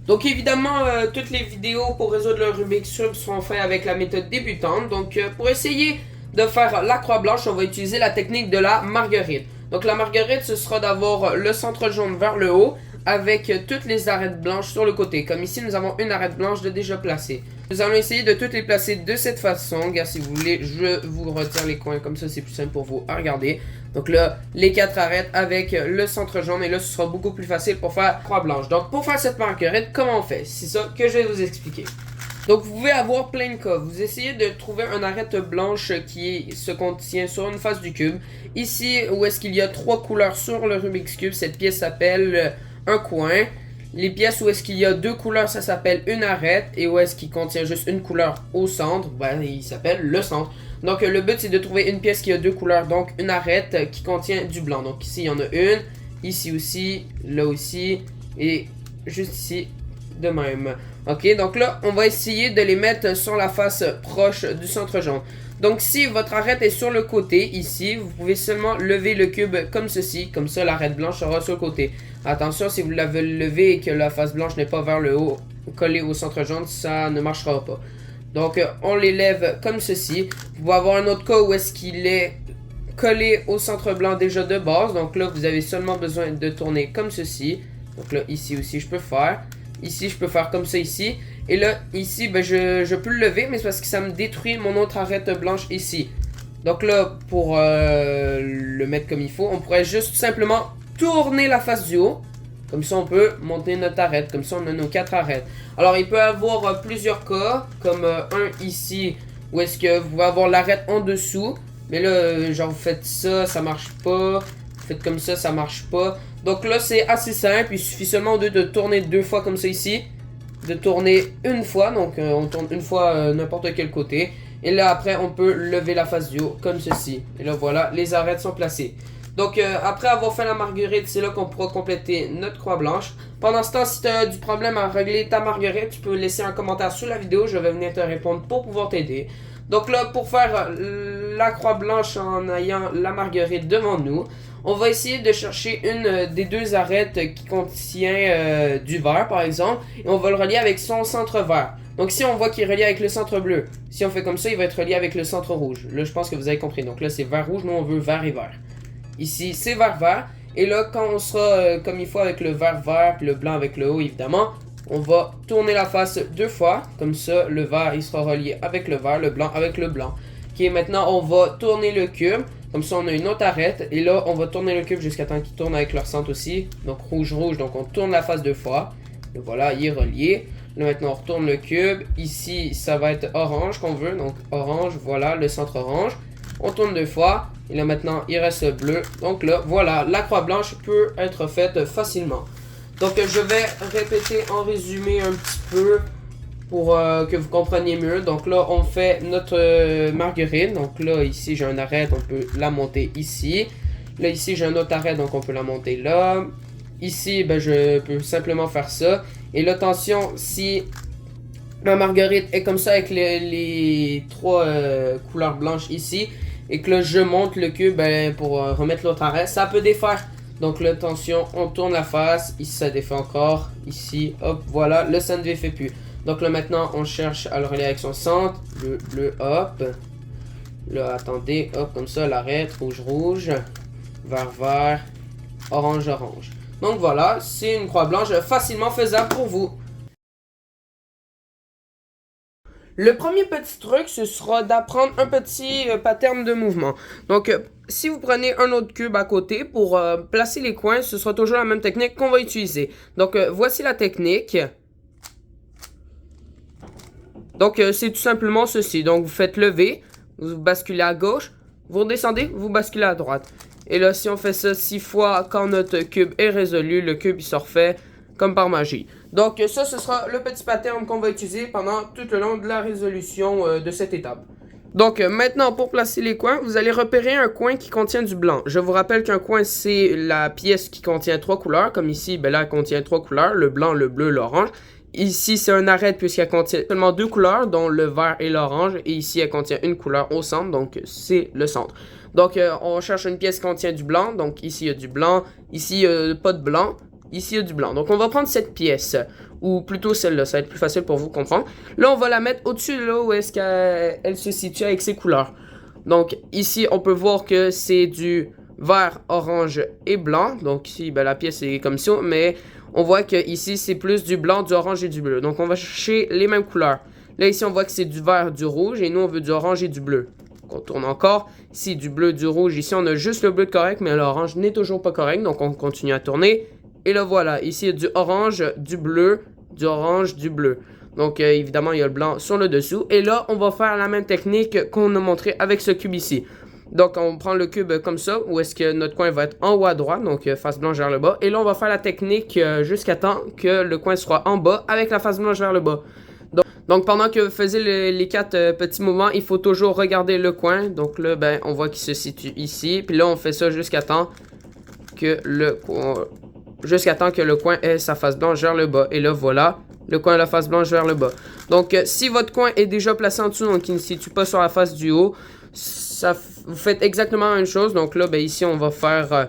Donc évidemment, toutes les vidéos pour résoudre le Rubik's Cube sont faites avec la méthode débutante. Donc pour essayer de faire la croix blanche, on va utiliser la technique de la marguerite. Donc la marguerite, ce sera d'avoir le centre jaune vers le haut avec toutes les arêtes blanches sur le côté. Comme ici, nous avons une arête blanche de déjà placée. Nous allons essayer de toutes les placer de cette façon. Regarde, si vous voulez, je vous retire les coins comme ça, c'est plus simple pour vous à regarder. Donc là, les 4 arêtes avec le centre jaune. Et là, ce sera beaucoup plus facile pour faire croix blanche. Donc pour faire cette marguerite, comment on fait? C'est ça que je vais vous expliquer. Donc vous pouvez avoir plein de cas. Vous essayez de trouver une arête blanche qui se contient sur une face du cube. Ici, où est-ce qu'il y a 3 couleurs sur le Rubik's Cube, cette pièce s'appelle un coin. Les pièces où est-ce qu'il y a 2 couleurs, ça s'appelle une arête. Et où est-ce qu'il contient juste une couleur au centre, ben, il s'appelle le centre. Donc le but c'est de trouver une pièce qui a 2 couleurs, donc une arête qui contient du blanc. Donc ici il y en a une, ici aussi, là aussi, et juste ici de même. Ok, donc là on va essayer de les mettre sur la face proche du centre jaune. Donc si votre arête est sur le côté, ici, vous pouvez seulement lever le cube comme ceci. Comme ça, l'arête blanche sera sur le côté. Attention, si vous l'avez levé et que la face blanche n'est pas vers le haut, collée au centre jaune, ça ne marchera pas. Donc on les lève comme ceci. Vous pouvez avoir un autre cas où est-ce qu'il est collé au centre blanc déjà de base. Donc là, vous avez seulement besoin de tourner comme ceci. Donc là, ici aussi, je peux faire. Ici, je peux faire comme ça ici. Et là, ici, ben, je peux le lever, mais c'est parce que ça me détruit mon autre arête blanche ici. Donc là, pour le mettre comme il faut, on pourrait juste simplement tourner la face du haut. Comme ça, on peut monter notre arête. Comme ça, on a nos 4 arêtes. Alors, il peut y avoir plusieurs cas, comme un ici, où est-ce que vous pouvez avoir l'arête en dessous. Mais là, genre, vous faites ça, ça marche pas. Vous faites comme ça marche pas. Donc là, c'est assez simple. Il suffit seulement de tourner 2 fois comme ça ici. De tourner une fois. Donc, on tourne une fois n'importe quel côté. Et là, après, on peut lever la face du haut comme ceci. Et là, voilà, les arêtes sont placées. Donc, après avoir fait la marguerite, c'est là qu'on pourra compléter notre croix blanche. Pendant ce temps, si tu as du problème à régler ta marguerite, tu peux laisser un commentaire sous la vidéo. Je vais venir te répondre pour pouvoir t'aider. Donc là, pour faire la croix blanche en ayant la marguerite devant nous, on va essayer de chercher une des 2 arêtes qui contient du vert, par exemple. Et on va le relier avec son centre vert. Donc si on voit qu'il est relié avec le centre bleu, si on fait comme ça, il va être relié avec le centre rouge. Là, je pense que vous avez compris. Donc là, c'est vert rouge, nous on veut vert et vert. Ici, c'est vert vert. Et là, quand on sera comme il faut avec le vert vert, puis le blanc avec le haut, évidemment, on va tourner la face 2 fois. Comme ça, le vert, il sera relié avec le vert, le blanc avec le blanc. Ok, maintenant, on va tourner le cube. Comme ça, on a une autre arête. Et là, on va tourner le cube jusqu'à temps qu'il tourne avec leur centre aussi. Donc, rouge, rouge. Donc, on tourne la face 2 fois. Et voilà, il est relié. Là, maintenant, on retourne le cube. Ici, ça va être orange qu'on veut. Donc, orange, voilà, le centre orange. On tourne 2 fois. Et là, maintenant, il reste bleu. Donc là, voilà, la croix blanche peut être faite facilement. Donc, je vais répéter en résumé un petit peu pour que vous compreniez mieux. Donc là, on fait notre marguerite. Donc là, ici, j'ai un arête, on peut la monter ici. Là, ici, j'ai un autre arête, donc on peut la monter là. Ici, ben, je peux simplement faire ça. Et là, attention, si ma marguerite est comme ça avec les 3 couleurs blanches ici, et que là, je monte le cube ben, pour remettre l'autre arête, ça peut défaire. Donc là, attention, on tourne la face. Ici, ça défait encore. Ici, hop, voilà, là, ça ne défait plus. Donc là, maintenant, on cherche à le relier avec son centre. Bleu, bleu, hop. Là, attendez, hop, comme ça, l'arête. Rouge, rouge. Vert, vert. Orange, orange. Donc voilà, c'est une croix blanche facilement faisable pour vous. Le premier petit truc, ce sera d'apprendre un petit pattern de mouvement. Donc, si vous prenez un autre cube à côté pour placer les coins, ce sera toujours la même technique qu'on va utiliser. Donc, voici la technique. Donc, c'est tout simplement ceci. Donc, vous faites lever, vous basculez à gauche, vous redescendez, vous basculez à droite. Et là, si on fait ça 6 fois, quand notre cube est résolu, le cube il se refait comme par magie. Donc, ça, ce sera le petit pattern qu'on va utiliser pendant tout le long de la résolution de cette étape. Donc, maintenant, pour placer les coins, vous allez repérer un coin qui contient du blanc. Je vous rappelle qu'un coin, c'est la pièce qui contient 3 couleurs. Comme ici, ben là, elle contient 3 couleurs, le blanc, le bleu, l'orange. Ici, c'est un arête puisqu'elle contient seulement 2 couleurs, dont le vert et l'orange. Et ici, elle contient une couleur au centre, donc c'est le centre. Donc, on cherche une pièce qui contient du blanc. Donc, ici, il y a du blanc. Ici, il n'y a pas de blanc. Ici, il y a du blanc. Donc, on va prendre cette pièce, ou plutôt celle-là, ça va être plus facile pour vous comprendre. Là, on va la mettre au-dessus de là où est-ce qu'elle se situe avec ses couleurs. Donc, ici, on peut voir que c'est du vert, orange et blanc. Donc, ici, ben, la pièce est comme ça, mais on voit que ici, c'est plus du blanc, du orange et du bleu. Donc, on va chercher les mêmes couleurs. Là, ici, on voit que c'est du vert, du rouge, et nous, on veut du orange et du bleu. Donc, on tourne encore. Ici, du bleu, du rouge. Ici, on a juste le bleu correct, mais l'orange n'est toujours pas correct. Donc, on continue à tourner. Et là, voilà. Ici, il y a du orange, du bleu, du orange, du bleu. Donc, évidemment, il y a le blanc sur le dessous. Et là, on va faire la même technique qu'on a montré avec ce cube ici. Donc, on prend le cube comme ça, où est-ce que notre coin va être en haut à droite, donc face blanche vers le bas. Et là, on va faire la technique jusqu'à temps que le coin soit en bas avec la face blanche vers le bas. Donc pendant que vous faisiez les 4 petits mouvements, il faut toujours regarder le coin. Donc là, ben, on voit qu'il se situe ici. Puis là, on fait ça jusqu'à temps que le coin ait sa face blanche vers le bas. Et là, voilà, le coin a la face blanche vers le bas. Donc, si votre coin est déjà placé en dessous, donc il ne se situe pas sur la face du haut, vous faites exactement la même chose. Donc là, ben, ici, on va faire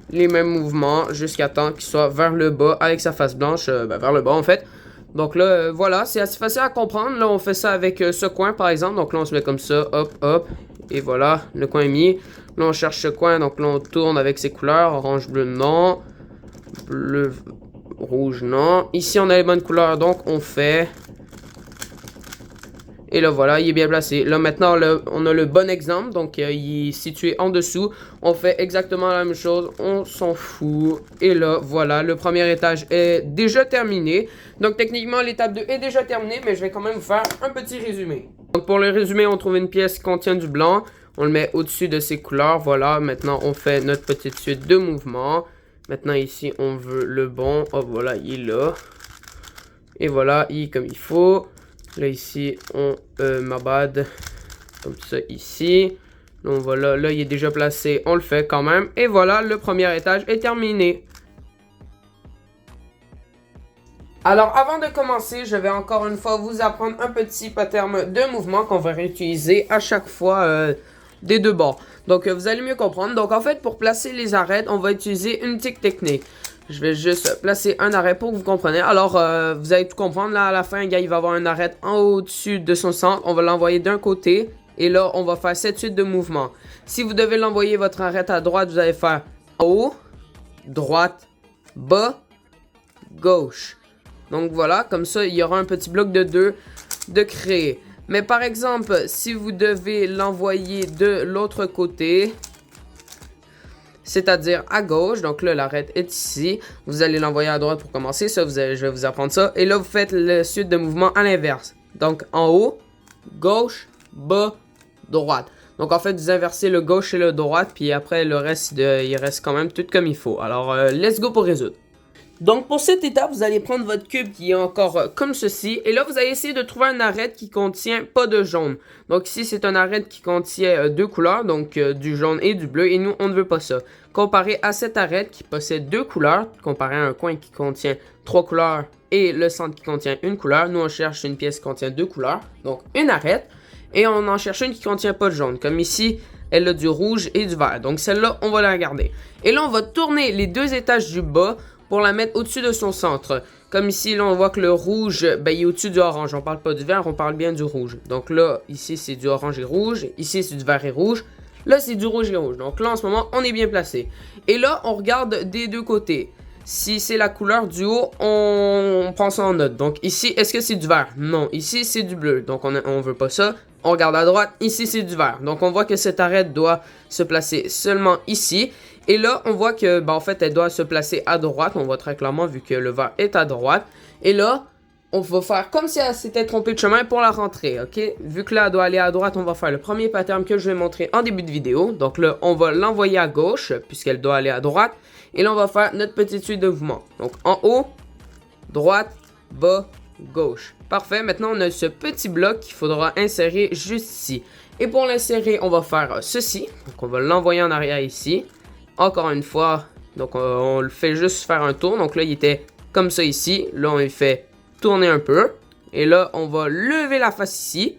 les mêmes mouvements jusqu'à temps qu'il soit vers le bas avec sa face blanche, vers le bas en fait. Donc là, voilà, c'est assez facile à comprendre. Là, on fait ça avec ce coin, par exemple. Donc là, on se met comme ça, hop, hop. Et voilà, le coin est mis. Là, on cherche ce coin. Donc là, on tourne avec ses couleurs. Orange, bleu, non. Bleu, rouge, non. Ici, on a les bonnes couleurs. Donc, on fait... Et là, voilà, il est bien placé. Là, maintenant, on a le bon exemple. Donc, il est situé en dessous. On fait exactement la même chose. On s'en fout. Et là, voilà, le premier étage est déjà terminé. Donc, techniquement, l'étape 2 est déjà terminée. Mais je vais quand même vous faire un petit résumé. Donc, pour le résumé, on trouve une pièce qui contient du blanc. On le met au-dessus de ses couleurs. Voilà, maintenant, on fait notre petite suite de mouvements. Maintenant, ici, on veut le bon. Hop, voilà, il est là. Et voilà, il est comme il faut. Là, ici, on m'abade comme ça, ici. Donc, voilà, là, il est déjà placé. On le fait quand même. Et voilà, le premier étage est terminé. Alors, avant de commencer, je vais encore une fois vous apprendre un petit pattern de mouvement qu'on va réutiliser à chaque fois des deux bords. Donc, vous allez mieux comprendre. Donc, en fait, pour placer les arêtes, on va utiliser une petite technique. Je vais juste placer un arrêt pour que vous compreniez. Alors, vous allez tout comprendre. Là, à la fin, il va avoir un arrêt en au-dessus de son centre. On va l'envoyer d'un côté. Et là, on va faire cette suite de mouvements. Si vous devez l'envoyer votre arrêt à droite, vous allez faire en haut, droite, bas, gauche. Donc, voilà. Comme ça, il y aura un petit bloc de 2 de créer. Mais par exemple, si vous devez l'envoyer de l'autre côté... c'est-à-dire à gauche, donc là l'arête est ici, vous allez l'envoyer à droite pour commencer, ça je vais vous apprendre ça, et là vous faites le suite de mouvements à l'inverse, donc en haut, gauche, bas, droite, donc en fait vous inversez le gauche et le droite, puis après le reste, il reste quand même tout comme il faut, alors let's go pour résoudre. Donc pour cette étape, vous allez prendre votre cube qui est encore comme ceci. Et là, vous allez essayer de trouver un arête qui contient pas de jaune. Donc ici, c'est un arête qui contient deux couleurs, donc du jaune et du bleu. Et nous, on ne veut pas ça. Comparé à cette arête qui possède deux couleurs, comparé à un coin qui contient trois couleurs et le centre qui contient une couleur, nous on cherche une pièce qui contient deux couleurs, donc une arête. Et on en cherche une qui contient pas de jaune, comme ici. Elle a du rouge et du vert. Donc celle-là, on va la regarder. Et là, on va tourner les deux étages du bas pour la mettre au-dessus de son centre. Comme ici, là, on voit que le rouge, ben, il est au-dessus du orange. On parle pas du vert, on parle bien du rouge. Donc là, ici, c'est du orange et rouge. Ici, c'est du vert et rouge. Là, c'est du rouge et rouge. Donc là, en ce moment, on est bien placé. Et là, on regarde des deux côtés. Si c'est la couleur du haut, on prend ça en note. Donc ici, est-ce que c'est du vert? Non. Ici, c'est du bleu. Donc on veut pas ça. On regarde à droite. Ici, c'est du vert. Donc on voit que cette arête doit se placer seulement ici. Et là, on voit que, ben, en fait, elle doit se placer à droite. On voit très clairement vu que le vert est à droite. Et là, on va faire comme si elle s'était trompée de chemin pour la rentrée, ok? Vu que là, elle doit aller à droite, on va faire le premier pattern que je vais montrer en début de vidéo. Donc là, on va l'envoyer à gauche, puisqu'elle doit aller à droite. Et là, on va faire notre petite suite de mouvements. Donc, en haut, droite, bas, gauche. Parfait. Maintenant, on a ce petit bloc qu'il faudra insérer juste ici. Et pour l'insérer, on va faire ceci. Donc, on va l'envoyer en arrière ici. Encore une fois, donc on le fait juste faire un tour. Donc là, il était comme ça ici. Là, on le fait tourner un peu. Et là, on va lever la face ici.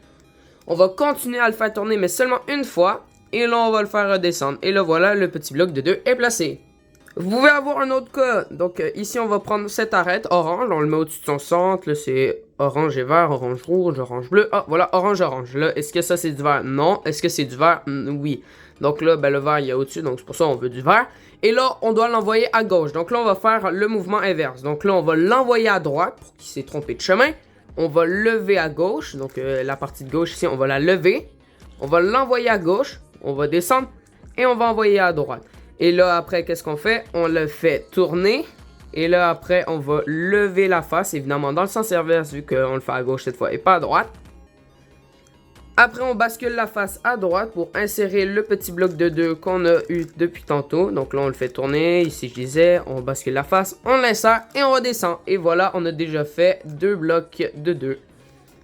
On va continuer à le faire tourner, mais seulement une fois. Et là, on va le faire redescendre. Et là, voilà, le petit bloc de 2 est placé. Vous pouvez avoir un autre cas. Donc ici, on va prendre cette arête orange. On le met au-dessus de son centre. Là, c'est orange et vert, orange rouge, orange bleu. Ah, voilà, orange, orange. Là, est-ce que ça, c'est du vert? Non. Est-ce que c'est du vert? Oui. Donc là, ben, le vert, il y a au-dessus. Donc c'est pour ça qu'on veut du vert. Et là, on doit l'envoyer à gauche. Donc là, on va faire le mouvement inverse. Donc là, on va l'envoyer à droite pour qu'il s'est trompé de chemin. On va lever à gauche. Donc la partie de gauche ici, on va la lever. On va l'envoyer à gauche. On va descendre. Et on va envoyer à droite. Et là, après, qu'est-ce qu'on fait? On le fait tourner. Et là, après, on va lever la face, évidemment, dans le sens inverse, vu qu'on le fait à gauche cette fois et pas à droite. Après, on bascule la face à droite pour insérer le petit bloc de 2 qu'on a eu depuis tantôt. Donc là, on le fait tourner. Ici, je disais, on bascule la face, on l'insère et on redescend. Et voilà, on a déjà fait 2 blocs de 2.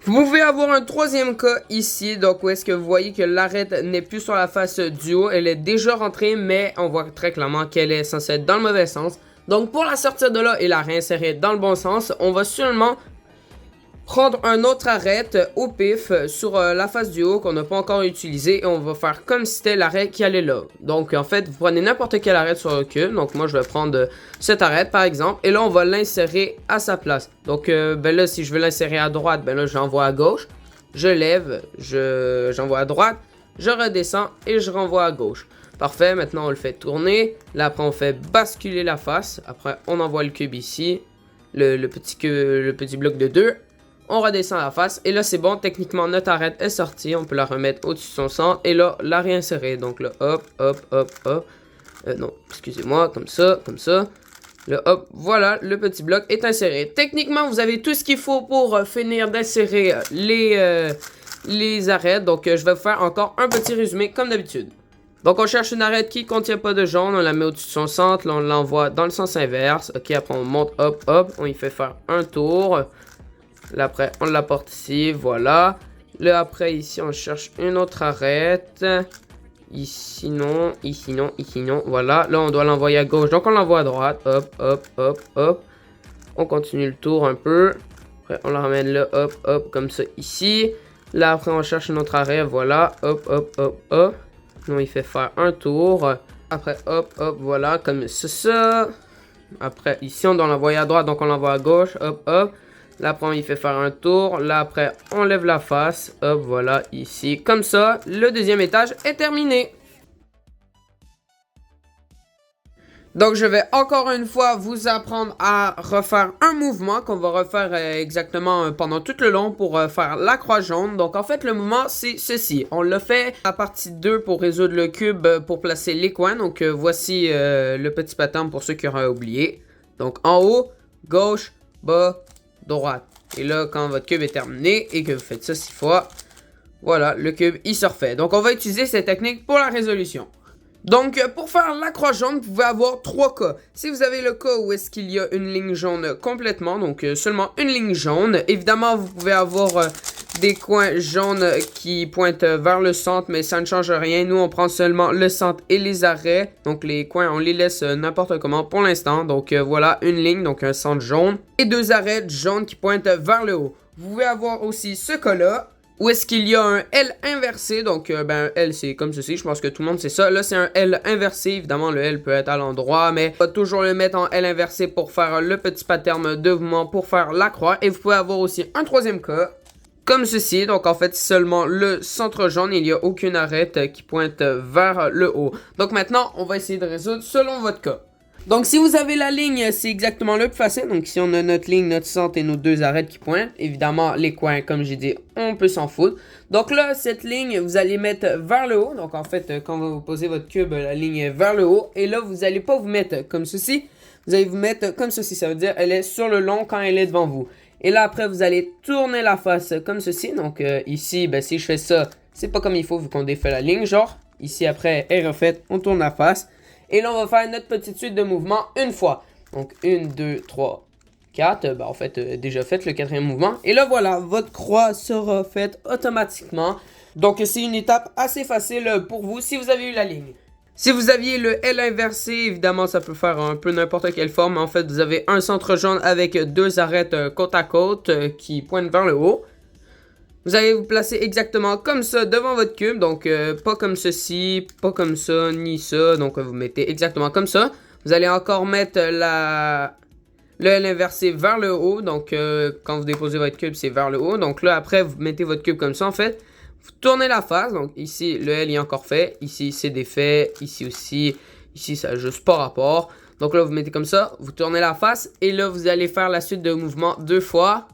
Vous pouvez avoir un troisième cas ici, donc où est-ce que vous voyez que l'arête n'est plus sur la face du haut, elle est déjà rentrée, mais on voit très clairement qu'elle est censée être dans le mauvais sens. Donc pour la sortir de là et la réinsérer dans le bon sens, on va seulement prendre un autre arête au pif sur la face du haut qu'on n'a pas encore utilisé et on va faire comme si c'était l'arête qui allait là. Donc en fait, vous prenez n'importe quelle arête sur le cube. Donc moi je vais prendre cette arête par exemple et là on va l'insérer à sa place. Donc ben là si je veux l'insérer à droite, ben là j'envoie à gauche, je lève, j'envoie à droite, je redescends et je renvoie à gauche. Parfait, maintenant on le fait tourner, là après on fait basculer la face, après on envoie le cube ici, le petit bloc de 2. On redescend la face et là c'est bon, techniquement notre arête est sortie, on peut la remettre au-dessus de son centre et là la réinsérer. Donc là hop, hop, hop, hop, non, excusez-moi, comme ça, là hop, voilà, le petit bloc est inséré. Techniquement vous avez tout ce qu'il faut pour finir d'insérer les arêtes, donc je vais vous faire encore un petit résumé comme d'habitude. Donc on cherche une arête qui ne contient pas de jaune, on la met au-dessus de son centre, là on l'envoie dans le sens inverse, ok, après on monte hop, hop, on y fait faire un tour. Là après on l'apporte ici, voilà. Là après ici on cherche une autre arête. Ici non, ici non, ici non, voilà. Là on doit l'envoyer à gauche, donc on l'envoie à droite. Hop, hop, hop, hop. On continue le tour un peu. Après on la ramène là, hop, hop, comme ça ici. Là après on cherche une autre arête, voilà. Hop, hop, hop, hop. On il fait faire un tour. Après hop, hop, voilà, comme ça. Après ici on doit l'envoyer à droite, donc on l'envoie à gauche. Hop, hop. Là après on y fait faire un tour, là après on lève la face, hop voilà ici, comme ça, le deuxième étage est terminé. Donc je vais encore une fois vous apprendre à refaire un mouvement qu'on va refaire exactement pendant tout le long pour faire la croix jaune. Donc en fait le mouvement c'est ceci, on l'a fait à partie 2 pour résoudre le cube pour placer les coins. Donc voici le petit pattern pour ceux qui auraient oublié. Donc en haut, gauche, bas, droite. Et là, quand votre cube est terminé et que vous faites ça 6 fois, voilà, le cube, il se refait. Donc, on va utiliser cette technique pour la résolution. Donc, pour faire la croix jaune, vous pouvez avoir 3 cas. Si vous avez le cas où est-ce qu'il y a une ligne jaune complètement, donc seulement une ligne jaune, évidemment, vous pouvez avoir des coins jaunes qui pointent vers le centre, mais ça ne change rien. Nous, on prend seulement le centre et les arrêts. Donc, les coins, on les laisse n'importe comment pour l'instant. Donc, voilà, une ligne, donc un centre jaune. Et 2 arrêts jaunes qui pointent vers le haut. Vous pouvez avoir aussi ce cas-là, où est-ce qu'il y a un L inversé. Donc, ben, L, c'est comme ceci. Je pense que tout le monde sait ça. Là, c'est un L inversé. Évidemment, le L peut être à l'endroit, mais on va toujours le mettre en L inversé pour faire le petit pattern de mouvement pour faire la croix. Et vous pouvez avoir aussi un troisième cas, comme ceci. Donc en fait seulement le centre jaune, il n'y a aucune arête qui pointe vers le haut. Donc maintenant on va essayer de résoudre selon votre cas. Donc si vous avez la ligne, c'est exactement le plus facile. Donc si on a notre ligne, notre centre et nos 2 arêtes qui pointent, évidemment les coins comme j'ai dit on peut s'en foutre. Donc là cette ligne vous allez mettre vers le haut. Donc en fait quand vous posez votre cube, la ligne est vers le haut. Et là vous n'allez pas vous mettre comme ceci, vous allez vous mettre comme ceci. Ça veut dire elle est sur le long quand elle est devant vous. Et là, après, vous allez tourner la face comme ceci. Donc, ici, ben, si je fais ça, c'est pas comme il faut vu qu'on défait la ligne, genre. Ici, après, est refaite, on tourne la face. Et là, on va faire notre petite suite de mouvements une fois. Donc, 1, 2, 3, 4. Ben, en fait, déjà fait le 4e mouvement. Et là, voilà, votre croix sera faite automatiquement. Donc, c'est une étape assez facile pour vous si vous avez eu la ligne. Si vous aviez le L inversé, évidemment, ça peut faire un peu n'importe quelle forme. En fait, vous avez un centre jaune avec 2 arêtes côte à côte qui pointent vers le haut. Vous allez vous placer exactement comme ça devant votre cube. Donc, pas comme ceci, pas comme ça, ni ça. Donc, vous mettez exactement comme ça. Vous allez encore mettre le L inversé vers le haut. Donc, quand vous déposez votre cube, c'est vers le haut. Donc là, après, vous mettez votre cube comme ça, en fait. Vous tournez la face. Donc ici, le L est encore fait. Ici, c'est défait. Ici aussi. Ici, ça n'a juste pas rapport. Donc là, vous mettez comme ça. Vous tournez la face. Et là, vous allez faire la suite de mouvements 2 fois.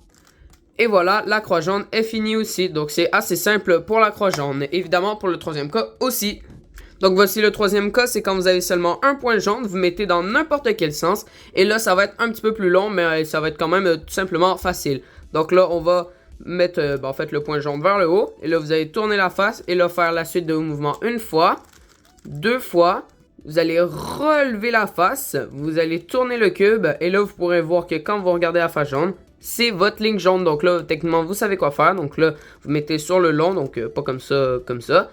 Et voilà, la croix jaune est finie aussi. Donc, c'est assez simple pour la croix jaune. Évidemment, pour le troisième cas aussi. Donc, voici le troisième cas. C'est quand vous avez seulement un point jaune. Vous mettez dans n'importe quel sens. Et là, ça va être un petit peu plus long. Mais ça va être quand même tout simplement facile. Donc là, on va mettre en fait le point jaune vers le haut. Et là, vous allez tourner la face. Et là, faire la suite de mouvements une fois. 2 fois. Vous allez relever la face. Vous allez tourner le cube. Et là, vous pourrez voir que quand vous regardez la face jaune, c'est votre ligne jaune. Donc là, techniquement, vous savez quoi faire. Donc là, vous mettez sur le long. Donc pas comme ça, comme ça.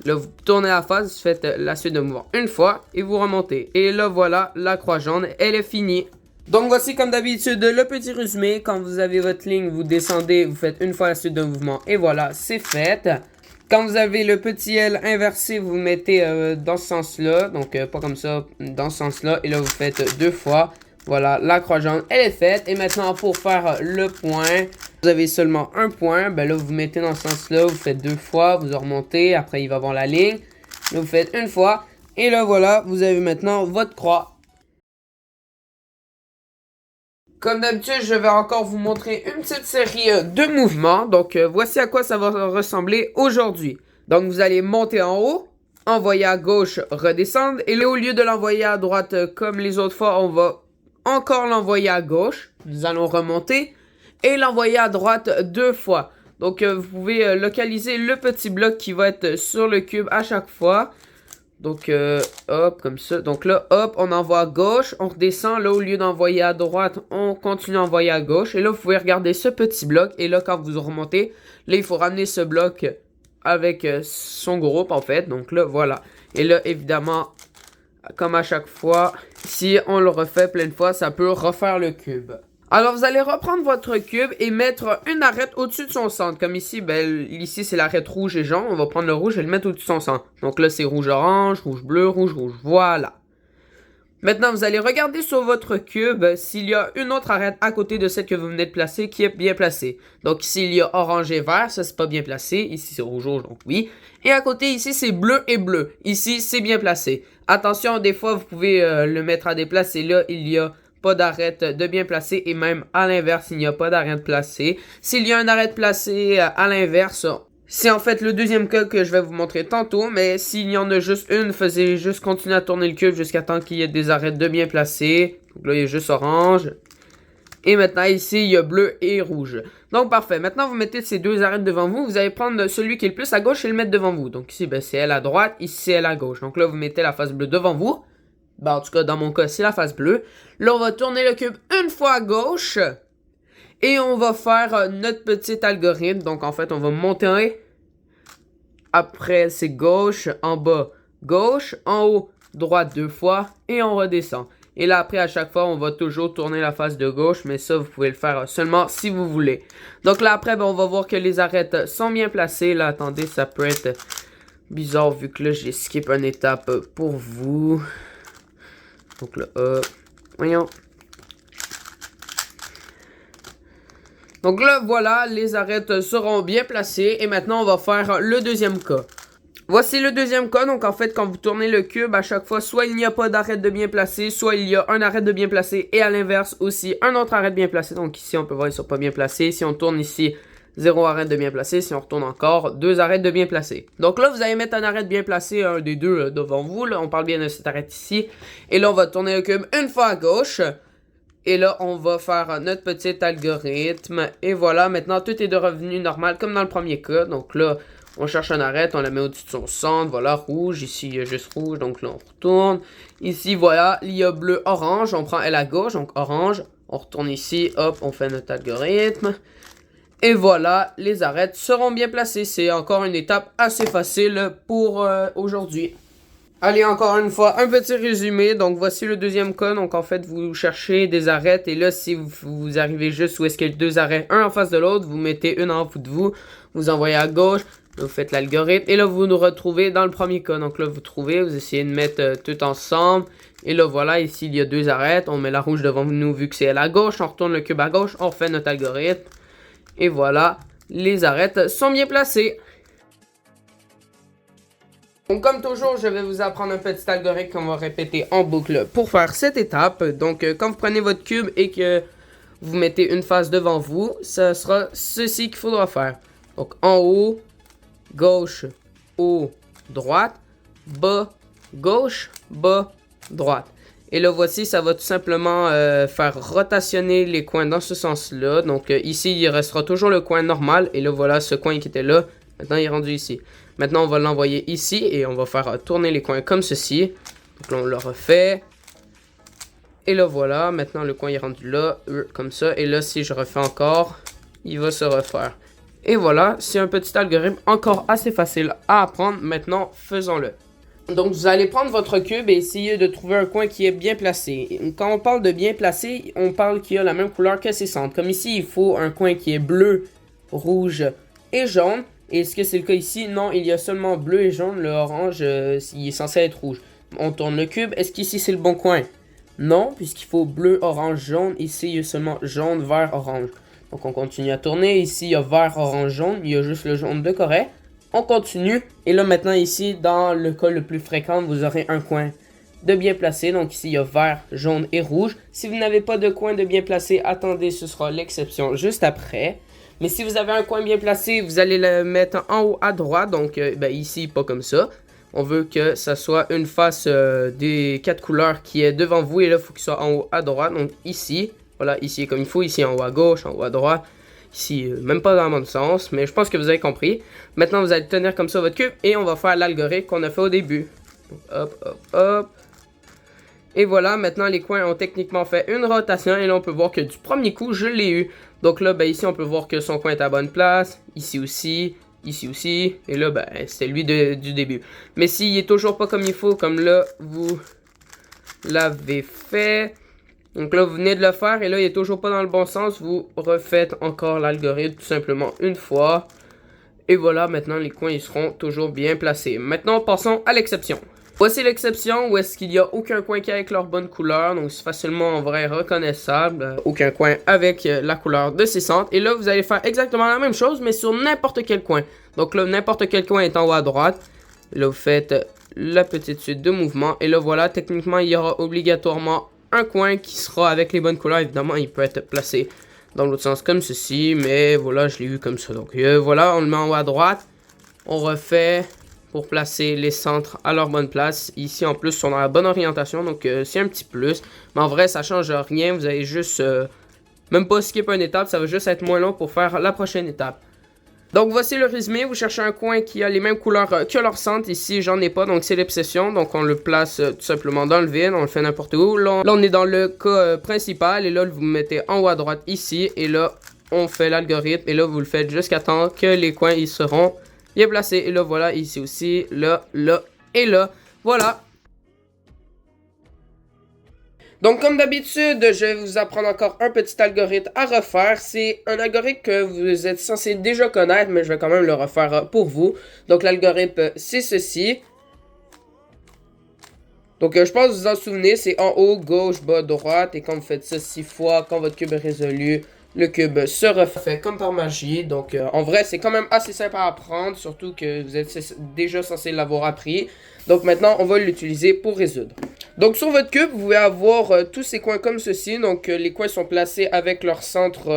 Là, vous tournez la face. Vous faites la suite de mouvements une fois. Et vous remontez. Et là, voilà, la croix jaune, elle est finie. Donc voici comme d'habitude le petit résumé. Quand vous avez votre ligne, vous descendez. Vous faites une fois la suite de mouvements. Et voilà, c'est fait. Quand vous avez le petit L inversé, vous mettez dans ce sens-là. Donc pas comme ça, dans ce sens-là. Et là, vous faites 2 fois. Voilà, la croix jaune, elle est faite. Et maintenant, pour faire le point, vous avez seulement un point. Ben là, vous mettez dans ce sens-là, vous faites 2 fois, vous remontez. Après, il va voir la ligne. Là, vous faites une fois. Et là, voilà, vous avez maintenant votre croix. Comme d'habitude, je vais encore vous montrer une petite série de mouvements. Donc, voici à quoi ça va ressembler aujourd'hui. Donc, vous allez monter en haut, envoyer à gauche, redescendre. Et là, au lieu de l'envoyer à droite comme les autres fois, on va encore l'envoyer à gauche. Nous allons remonter et l'envoyer à droite 2 fois. Donc, vous pouvez localiser le petit bloc qui va être sur le cube à chaque fois. Donc, hop, comme ça. Donc là, hop, on envoie à gauche, on redescend. Là, au lieu d'envoyer à droite, on continue à envoyer à gauche. Et là, vous pouvez regarder ce petit bloc. Et là, quand vous remontez, là, il faut ramener ce bloc avec son groupe, en fait. Donc là, voilà. Et là, évidemment, comme à chaque fois, si on le refait plein de fois, ça peut refaire le cube. Alors, vous allez reprendre votre cube et mettre une arête au-dessus de son centre. Comme ici, ben, ici, c'est l'arête rouge et jaune. On va prendre le rouge et le mettre au-dessus de son centre. Donc là, c'est rouge-orange, rouge-bleu, rouge-rouge. Voilà. Maintenant, vous allez regarder sur votre cube s'il y a une autre arête à côté de celle que vous venez de placer qui est bien placée. Donc ici, il y a orange et vert, ça c'est pas bien placé. Ici, c'est rouge-rouge, donc oui. Et à côté, ici, c'est bleu et bleu. Ici, c'est bien placé. Attention, des fois, vous pouvez le mettre à déplacer. Là, il y a pas d'arête de bien placée et même à l'inverse, il n'y a pas d'arête placée. S'il y a une arête placée à l'inverse, c'est en fait le deuxième cas que je vais vous montrer tantôt, mais s'il y en a juste une, faisez juste continuer à tourner le cube jusqu'à temps qu'il y ait des arêtes de bien placées. Donc là, il y a juste orange. Et maintenant, ici, il y a bleu et rouge. Donc, parfait. Maintenant, vous mettez ces deux arêtes devant vous. Vous allez prendre celui qui est le plus à gauche et le mettre devant vous. Donc ici, ben, c'est elle à droite, ici, c'est elle à gauche. Donc là, vous mettez la face bleue devant vous. Ben, en tout cas, dans mon cas, c'est la face bleue. Là, on va tourner le cube une fois à gauche. Et on va faire notre petit algorithme. Donc, en fait, on va monter. Après, c'est gauche, en bas, gauche, en haut, droite 2 fois. Et on redescend. Et là, après, à chaque fois, on va toujours tourner la face de gauche. Mais ça, vous pouvez le faire seulement si vous voulez. Donc là, après, ben, on va voir que les arêtes sont bien placées. Là, attendez, ça peut être bizarre vu que là, j'ai skip une étape pour vous. Donc là, voyons. Donc là, voilà, les arêtes seront bien placées. Et maintenant, on va faire le deuxième cas. Voici le deuxième cas. Donc en fait, quand vous tournez le cube, à chaque fois, soit il n'y a pas d'arête de bien placée, soit il y a un arête de bien placé. Et à l'inverse aussi, un autre arête bien placé. Donc ici, on peut voir, ils sont pas bien placés. Si on tourne ici, 0 arête de bien placé. Si on retourne encore, 2 arêtes de bien placé. Donc là, vous allez mettre un arête bien placé, un des deux devant vous. Là, on parle bien de cette arête ici. Et là, on va tourner le cube une fois à gauche. Et là, on va faire notre petit algorithme. Et voilà, maintenant, tout est de revenu normal, comme dans le premier cas. Donc là, on cherche un arête, on la met au-dessus de son centre. Voilà, rouge. Ici, il y a juste rouge. Donc là, on retourne. Ici, voilà, il y a bleu, orange. On prend elle à gauche, donc orange. On retourne ici, hop, on fait notre algorithme. Et voilà, les arêtes seront bien placées. C'est encore une étape assez facile pour aujourd'hui. Allez, encore une fois, un petit résumé. Donc, voici le deuxième cas. Donc, en fait, vous cherchez des arêtes. Et là, si vous arrivez juste où est-ce qu'il y a deux arrêts, un en face de l'autre, vous mettez une en dessous de vous. Vous envoyez à gauche. Vous faites l'algorithme. Et là, vous nous retrouvez dans le premier cas. Donc là, vous trouvez. Vous essayez de mettre tout ensemble. Et là, voilà, ici, il y a 2 arêtes. On met la rouge devant nous vu que c'est à la gauche. On retourne le cube à gauche. On refait notre algorithme. Et voilà, les arêtes sont bien placées. Donc, comme toujours, je vais vous apprendre un petit algorithme qu'on va répéter en boucle pour faire cette étape. Donc, quand vous prenez votre cube et que vous mettez une face devant vous, ce sera ceci qu'il faudra faire. Donc, en haut, gauche, haut, droite, bas, gauche, bas, droite. Et là, voici, ça va tout simplement faire rotationner les coins dans ce sens-là. Donc, ici, il restera toujours le coin normal. Et là, voilà, ce coin qui était là, maintenant, il est rendu ici. Maintenant, on va l'envoyer ici et on va faire tourner les coins comme ceci. Donc là, on le refait. Et là, voilà, maintenant, le coin est rendu là, comme ça. Et là, si je refais encore, il va se refaire. Et voilà, c'est un petit algorithme encore assez facile à apprendre. Maintenant, faisons-le. Donc, vous allez prendre votre cube et essayer de trouver un coin qui est bien placé. Quand on parle de bien placé, on parle qu'il a la même couleur que ses centres. Comme ici, il faut un coin qui est bleu, rouge et jaune. Et est-ce que c'est le cas ici? Non, il y a seulement bleu et jaune. Le orange, il est censé être rouge. On tourne le cube. Est-ce qu'ici, c'est le bon coin? Non, puisqu'il faut bleu, orange, jaune. Ici, il y a seulement jaune, vert, orange. Donc, on continue à tourner. Ici, il y a vert, orange, jaune. Il y a juste le jaune de Corée. On continue. Et là, maintenant, ici, dans le cas le plus fréquent, vous aurez un coin de bien placé. Donc, ici, il y a vert, jaune et rouge. Si vous n'avez pas de coin de bien placé, attendez, ce sera l'exception juste après. Mais si vous avez un coin bien placé, vous allez le mettre en haut à droite. Donc, ici, pas comme ça. On veut que ça soit une face des 4 couleurs qui est devant vous. Et là, il faut qu'il soit en haut à droite. Donc, ici, voilà, ici comme il faut. Ici, en haut à gauche, en haut à droite. Ici, même pas dans le bon sens. Mais je pense que vous avez compris. Maintenant, vous allez tenir comme ça votre cube. Et on va faire l'algorithme qu'on a fait au début. Donc, hop, hop, hop. Et voilà, maintenant les coins ont techniquement fait une rotation. Et là, on peut voir que du premier coup, je l'ai eu. Donc là, ici, on peut voir que son coin est à bonne place. Ici aussi. Ici aussi. Et là, c'est lui du début. Mais s'il est toujours pas comme il faut, comme là, vous l'avez fait. Donc là, vous venez de le faire. Et là, il est toujours pas dans le bon sens. Vous refaites encore l'algorithme tout simplement une fois. Et voilà, maintenant, les coins, ils seront toujours bien placés. Maintenant, passons à l'exception. Voici l'exception où est-ce qu'il n'y a aucun coin qui est avec leur bonne couleur. Donc, c'est facilement en vrai reconnaissable. Aucun coin avec la couleur de ses centres. Et là, vous allez faire exactement la même chose, mais sur n'importe quel coin. Donc là, n'importe quel coin est en haut à droite. Là, vous faites la petite suite de mouvements. Et là, voilà, techniquement, il y aura obligatoirement un coin qui sera avec les bonnes couleurs. Évidemment, il peut être placé dans l'autre sens comme ceci. Mais voilà, je l'ai eu comme ça. Donc voilà, on le met en haut à droite. On refait pour placer les centres à leur bonne place. Ici, en plus, ils sont dans la bonne orientation. Donc, c'est un petit plus. Mais en vrai, ça change rien. Vous allez juste même pas skip une étape. Ça va juste être moins long pour faire la prochaine étape. Donc, voici le résumé. Vous cherchez un coin qui a les mêmes couleurs que leur centre. Ici, j'en ai pas. Donc, c'est l'obsession. Donc, on le place tout simplement dans le vide. On le fait n'importe où. Là, on est dans le cas principal. Et là, vous mettez en haut à droite ici. Et là, on fait l'algorithme. Et là, vous le faites jusqu'à temps que les coins, ils seront bien placé. Et là, voilà, ici aussi, là, là et là. Voilà. Donc, comme d'habitude, je vais vous apprendre encore un petit algorithme à refaire. C'est un algorithme que vous êtes censé déjà connaître, mais je vais quand même le refaire pour vous. Donc, l'algorithme, c'est ceci. Donc, je pense que vous vous en souvenez, c'est en haut, gauche, bas, droite. Et quand vous faites ça 6 fois, quand votre cube est résolu, le cube se refait comme par magie. Donc, en vrai, c'est quand même assez simple à apprendre. Surtout que vous êtes déjà censé l'avoir appris. Donc, maintenant, on va l'utiliser pour résoudre. Donc, sur votre cube, vous pouvez avoir tous ces coins comme ceci. Donc, les coins sont placés avec leur centre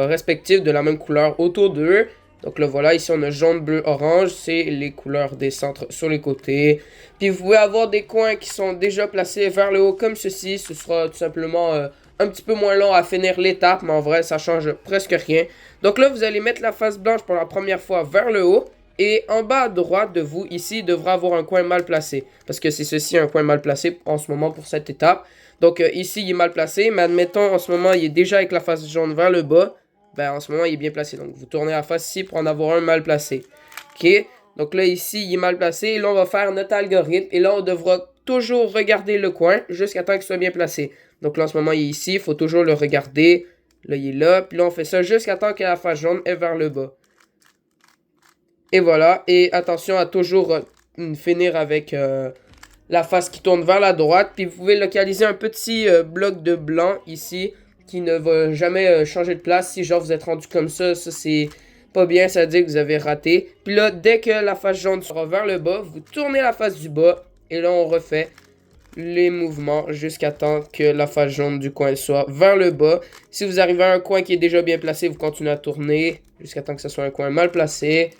respectif de la même couleur autour d'eux. Donc là, voilà, ici, on a jaune, bleu, orange. C'est les couleurs des centres sur les côtés. Puis, vous pouvez avoir des coins qui sont déjà placés vers le haut comme ceci. Ce sera tout simplement un petit peu moins long à finir l'étape, mais en vrai, ça change presque rien. Donc là, vous allez mettre la face blanche pour la première fois vers le haut. Et en bas à droite de vous, ici, il devra avoir un coin mal placé. Parce que c'est ceci, un coin mal placé en ce moment pour cette étape. Donc ici, il est mal placé. Mais admettons, en ce moment, il est déjà avec la face jaune vers le bas. En ce moment, il est bien placé. Donc, vous tournez la face ici pour en avoir un mal placé. OK? Donc là, ici, il est mal placé. Et là, on va faire notre algorithme. Et là, on devra toujours regarder le coin jusqu'à temps qu'il soit bien placé. Donc là, en ce moment, il est ici. Il faut toujours le regarder. Là, il est là. Puis là, on fait ça jusqu'à temps que la face jaune est vers le bas. Et voilà. Et attention à toujours finir avec la face qui tourne vers la droite. Puis vous pouvez localiser un petit bloc de blanc ici qui ne va jamais changer de place. Si genre vous êtes rendu comme ça c'est pas bien, ça veut dire que vous avez raté. Puis là, dès que la face jaune sera vers le bas, vous tournez la face du bas. Et là, on refait les mouvements jusqu'à temps que la face jaune du coin soit vers le bas. Si vous arrivez à un coin qui est déjà bien placé, vous continuez à tourner jusqu'à temps que ce soit un coin mal placé.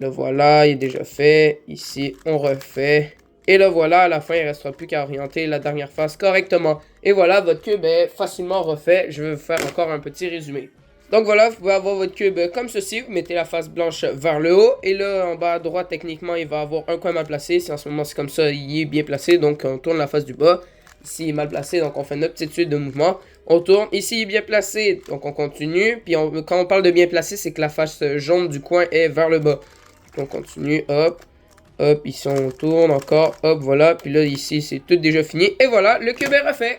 Là, voilà, il est déjà fait. Ici, on refait. Et là, voilà, à la fin, il ne restera plus qu'à orienter la dernière face correctement. Et voilà, votre cube est facilement refait. Je vais vous faire encore un petit résumé. Donc voilà, vous pouvez avoir votre cube comme ceci. Vous mettez la face blanche vers le haut. Et là, en bas à droite, techniquement, il va avoir un coin mal placé. Si en ce moment, c'est comme ça, il est bien placé. Donc, on tourne la face du bas. Ici, il est mal placé. Donc, on fait notre petite suite de mouvements. On tourne. Ici, il est bien placé. Donc, on continue. Puis, quand on parle de bien placé, c'est que la face jaune du coin est vers le bas. On continue, hop, hop, ici on tourne encore, hop, voilà. Puis là, ici, c'est tout déjà fini. Et voilà, le cube est refait.